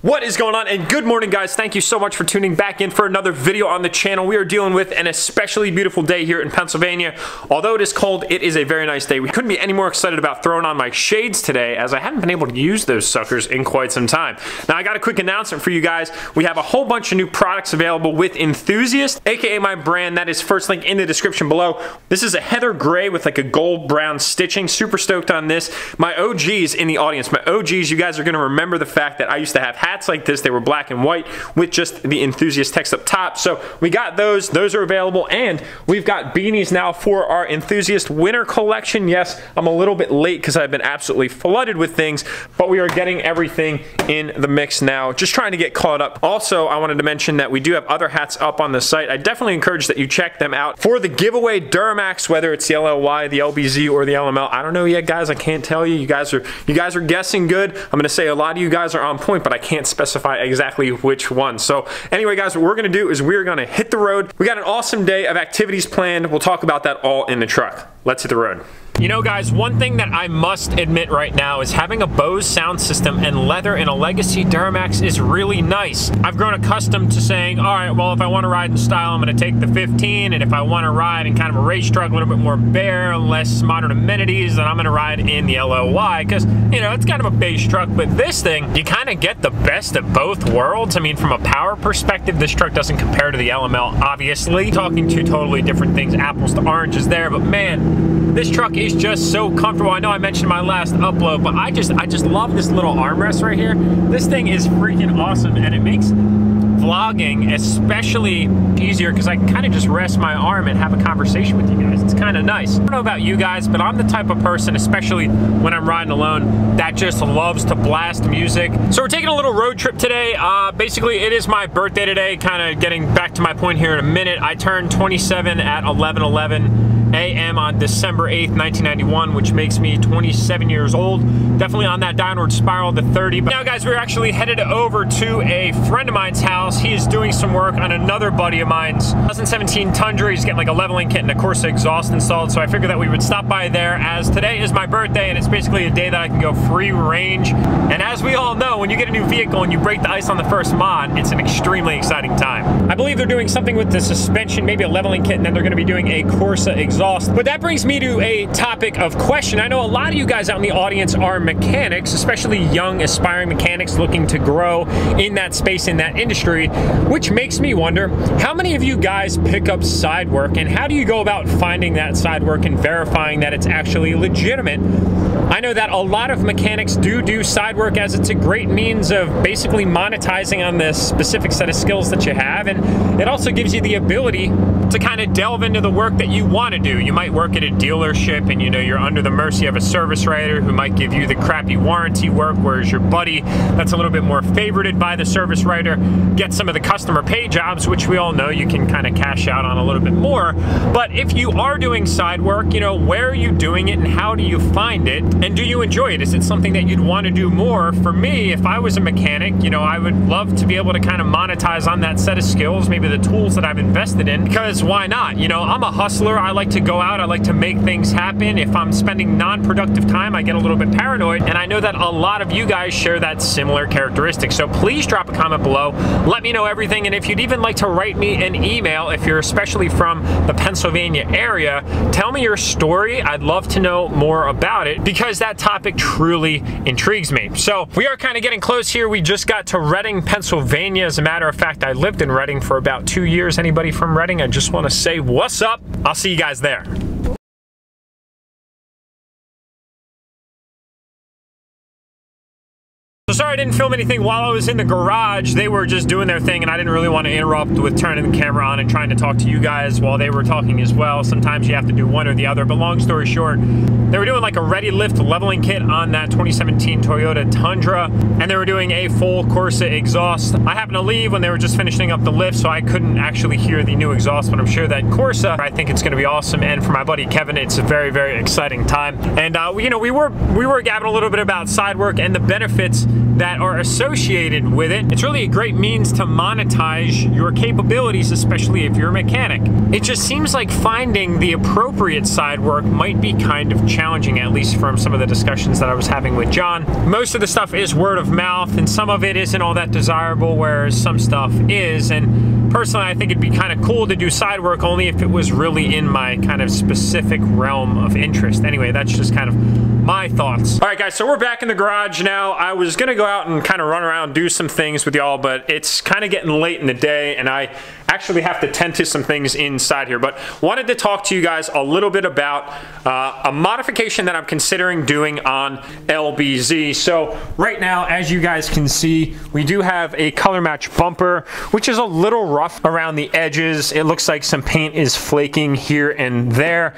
What is going on, and good morning, guys. Thank you so much for tuning back in for another video on the channel. We are dealing with an especially beautiful day here in Pennsylvania. Although it is cold, it is a very nice day. We couldn't be any more excited about throwing on my shades today, as I haven't been able to use those suckers in quite some time. Now, I got a quick announcement for you guys. We have a whole bunch of new products available with Enthusiast, aka my brand. That is first link in the description below. This is a heather gray with like a gold brown stitching. Super stoked on this. My OGs in the audience, my OGs, you guys are going to remember the fact that I used to have hats like this. They were black and white with just the Enthusiast text up top. So we got those. Those are available, and we've got beanies now for our Enthusiast winter collection. Yes, I'm a little bit late because I've been absolutely flooded with things, but we are getting everything in the mix now. Just trying to get caught up. Also, I wanted to mention that we do have other hats up on the site. I definitely encourage that you check them out. For the giveaway Durtymax, whether it's the LLY, the LBZ, or the LML, I don't know yet, guys. I can't tell you. You guys are guessing good. I'm going to say a lot of you guys are on point, but I can't specify exactly which one. So anyway, guys, what we're going to do is we're going to hit the road. We got an awesome day of activities planned. We'll talk about that all in the truck. Let's hit the road. You know, guys, one thing that I must admit right now is having a Bose sound system and leather in a Legacy Durtymax is really nice. I've grown accustomed to saying, all right, well, if I want to ride in style, I'm going to take the 15, and if I want to ride in kind of a race truck, a little bit more bare, less modern amenities, then I'm going to ride in the LLY, because, you know, it's kind of a base truck. But this thing, you kind of get the best of both worlds. I mean, from a power perspective, this truck doesn't compare to the LML, obviously. Talking two totally different things, apples to oranges there, but man, this truck is just so comfortable. I know I mentioned my last upload, but I just love this little armrest right here. This thing is freaking awesome, and it makes vlogging especially easier because I can kind of just rest my arm and have a conversation with you guys. It's kind of nice. I don't know about you guys, but I'm the type of person, especially when I'm riding alone, that just loves to blast music. So we're taking a little road trip today. Basically, it is my birthday today. Kind of getting back to my point here in a minute. I turned 27 at 11:11 a.m. on December 8th, 1991, which makes me 27 years old. Definitely on that downward spiral to 30. But now, guys, we're actually headed over to a friend of mine's house. He is doing some work on another buddy of mine's 2017 Tundra. He's getting like a leveling kit and a Corsa exhaust installed, so I figured that we would stop by there, as today is my birthday, and it's basically a day that I can go free range. And as we all know, when you get a new vehicle and you break the ice on the first mod, it's an extremely exciting time. I believe they're doing something with the suspension, maybe a leveling kit, and then they're going to be doing a Corsa exhaust. But that brings me to a topic of question. I know a lot of you guys out in the audience are mechanics, especially young aspiring mechanics looking to grow in that space, in that industry, which makes me wonder, how many of you guys pick up side work, and how do you go about finding that side work and verifying that it's actually legitimate? I know that a lot of mechanics do side work, as it's a great means of basically monetizing on the specific set of skills that you have, and it also gives you the ability to kind of delve into the work that you want to do. You might work at a dealership and, you know, you're under the mercy of a service writer who might give you the crappy warranty work, whereas your buddy that's a little bit more favorited by the service writer gets some of the customer pay jobs, which we all know you can kind of cash out on a little bit more. But if you are doing side work, you know, where are you doing it and how do you find it? And do you enjoy it? Is it something that you'd want to do more? For me, if I was a mechanic, you know, I would love to be able to kind of monetize on that set of skills, maybe the tools that I've invested in, because why not? You know, I'm a hustler. I like to go out. I like to make things happen. If I'm spending non-productive time, I get a little bit paranoid, and I know that a lot of you guys share that similar characteristic. So please drop a comment below. Let me know everything, and if you'd even like to write me an email, if you're especially from the Pennsylvania area, tell me your story. I'd love to know more about it, because that topic truly intrigues me. So we are kind of getting close here. We just got to Reading, Pennsylvania. As a matter of fact, I lived in Reading for about 2 years. Anybody from Reading, I just want to say what's up. I'll see you guys there. So sorry I didn't film anything while I was in the garage. They were just doing their thing, and I didn't really want to interrupt with turning the camera on and trying to talk to you guys while they were talking as well. Sometimes you have to do one or the other, but long story short, they were doing like a ready lift leveling kit on that 2017 Toyota Tundra, and they were doing a full Corsa exhaust. I happened to leave when they were just finishing up the lift, so I couldn't actually hear the new exhaust, but I'm sure that Corsa, I think it's going to be awesome. And for my buddy Kevin, it's a very, very exciting time. And you know, we were gabbing a little bit about side work and the benefits that are associated with it. It's really a great means to monetize your capabilities, especially if you're a mechanic. It just seems like finding the appropriate side work might be kind of challenging, at least from some of the discussions that I was having with John. Most of the stuff is word of mouth, and some of it isn't all that desirable, whereas some stuff is. And personally, I think it'd be kind of cool to do side work only if it was really in my kind of specific realm of interest. Anyway, that's just kind of my thoughts. All right, guys, so we're back in the garage now. I was gonna go out and kind of run around, do some things with y'all, but it's kind of getting late in the day, and I actually have to tend to some things inside here. But wanted to talk to you guys a little bit about a modification that I'm considering doing on LBZ. So right now, as you guys can see, we do have a color match bumper, which is a little rough around the edges. It looks like some paint is flaking here and there.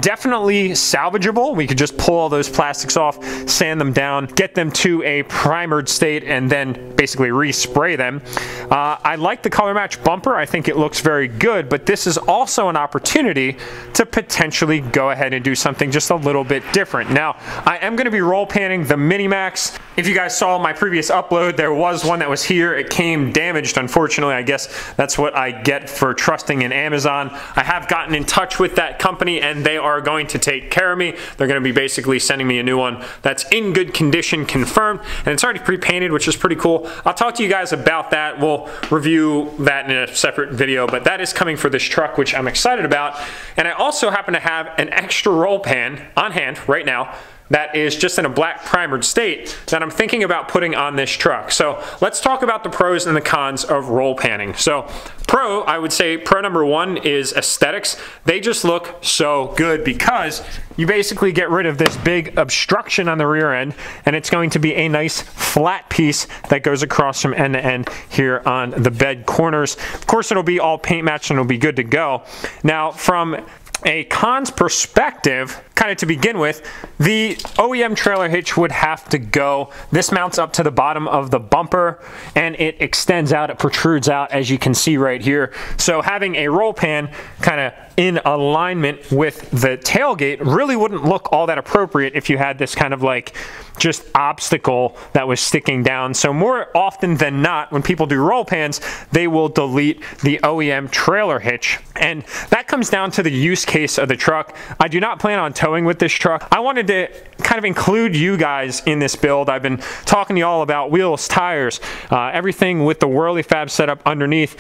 Definitely salvageable. We could just pull all those plastics off, sand them down, get them to a primered state, and then basically respray them. I like the color match bumper. I think it looks very good, but this is also an opportunity to potentially go ahead and do something just a little bit different. Now, I am going to be roll panning the Minimax. If you guys saw my previous upload, there was one that was here. It came damaged, unfortunately. I guess that's what I get for trusting in Amazon. I have gotten in touch with that company, and they are going to take care of me. They're going to be basically sending me a new one that's in good condition, confirmed, and it's already pre-painted, which is pretty cool. I'll talk to you guys about that. We'll review that in a separate video, but that is coming for this truck, which I'm excited about. And I also happen to have an extra roll pan on hand right now that is just in a black primered state that I'm thinking about putting on this truck. So let's talk about the pros and the cons of roll panning. So pro, I would say pro number one is aesthetics. They just look so good because you basically get rid of this big obstruction on the rear end, and it's going to be a nice flat piece that goes across from end to end here on the bed corners. Of course, it'll be all paint matched and it'll be good to go. Now, from a cons perspective, kind of to begin with, the OEM trailer hitch would have to go. This mounts up to the bottom of the bumper and it extends out, it protrudes out, as you can see right here. So having a roll pan kind of in alignment with the tailgate really wouldn't look all that appropriate if you had this kind of like just obstacle that was sticking down. So more often than not, when people do roll pans, they will delete the OEM trailer hitch. And that comes down to the use case of the truck. I do not plan on towing with this truck. I wanted to kind of include you guys in this build. I've been talking to you all about wheels, tires, everything with the Whirly Fab setup underneath.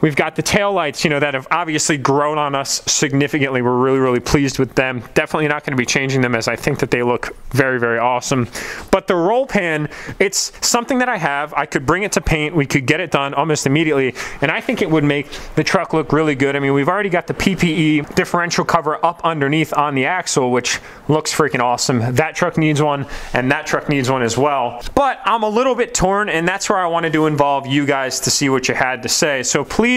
We've got the tail lights, you know, that have obviously grown on us significantly. We're really, really pleased with them. Definitely not going to be changing them, as I think that they look very, very awesome. But the roll pan, it's something that I have. I could bring it to paint. We could get it done almost immediately, and I think it would make the truck look really good. I mean, we've already got the PPE differential cover up underneath on the axle, which looks freaking awesome. That truck needs one, and that truck needs one as well. But I'm a little bit torn, and that's where I wanted to involve you guys to see what you had to say. So please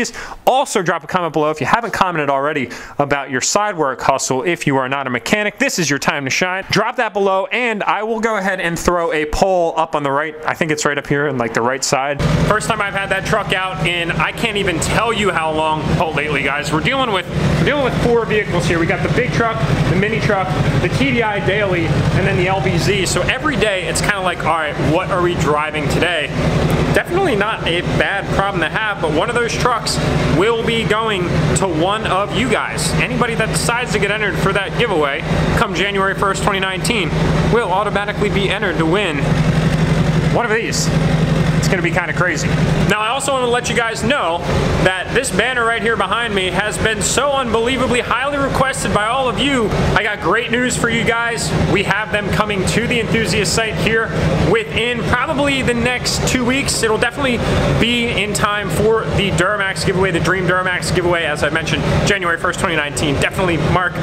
also drop a comment below if you haven't commented already about your side work hustle. If you are not a mechanic, this is your time to shine. Drop that below, and I will go ahead and throw a poll up on the right. I think it's right up here in like the right side. First time I've had that truck out in I can't even tell you how long lately, guys. We're dealing with 4 vehicles here. We got the big truck, the mini truck, the TDI daily, and then the LBZ. So every day it's kind of like, all right, what are we driving today? Definitely not a bad problem to have, but one of those trucks will be going to one of you guys. Anybody that decides to get entered for that giveaway come January 1st, 2019 will automatically be entered to win one of these. It's gonna be kind of crazy. Now, I also want to let you guys know that this banner right here behind me has been so unbelievably highly requested by all of you. I got great news for you guys. We have them coming to the enthusiast site here within probably the next 2 weeks. It'll definitely be in time for the Durtymax giveaway, the Dream Durtymax giveaway, as I mentioned, January 1st, 2019. Definitely mark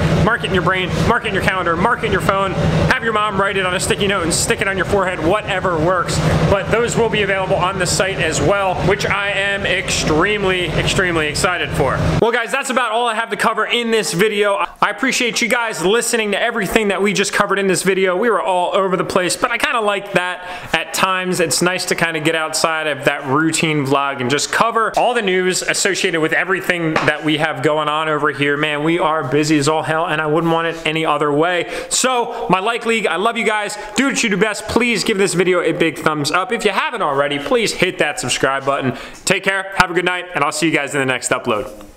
it in your brain, mark it in your calendar, mark it in your phone, have your mom write it on a sticky note and stick it on your forehead, whatever works. But those will be available available on the site as well, which I am extremely excited for. Well guys, that's about all I have to cover in this video. I appreciate you guys listening to everything that we just covered in this video. We were all over the place, but I kind of like that at times. It's nice to kind of get outside of that routine vlog and just cover all the news associated with everything that we have going on over here. Man, we are busy as all hell, and I wouldn't want it any other way. So, my like league, I love you guys. Do what you do best. Please give this video a big thumbs up. If you haven't already, please hit that subscribe button. Take care, have a good night, and I'll see you guys in the next upload.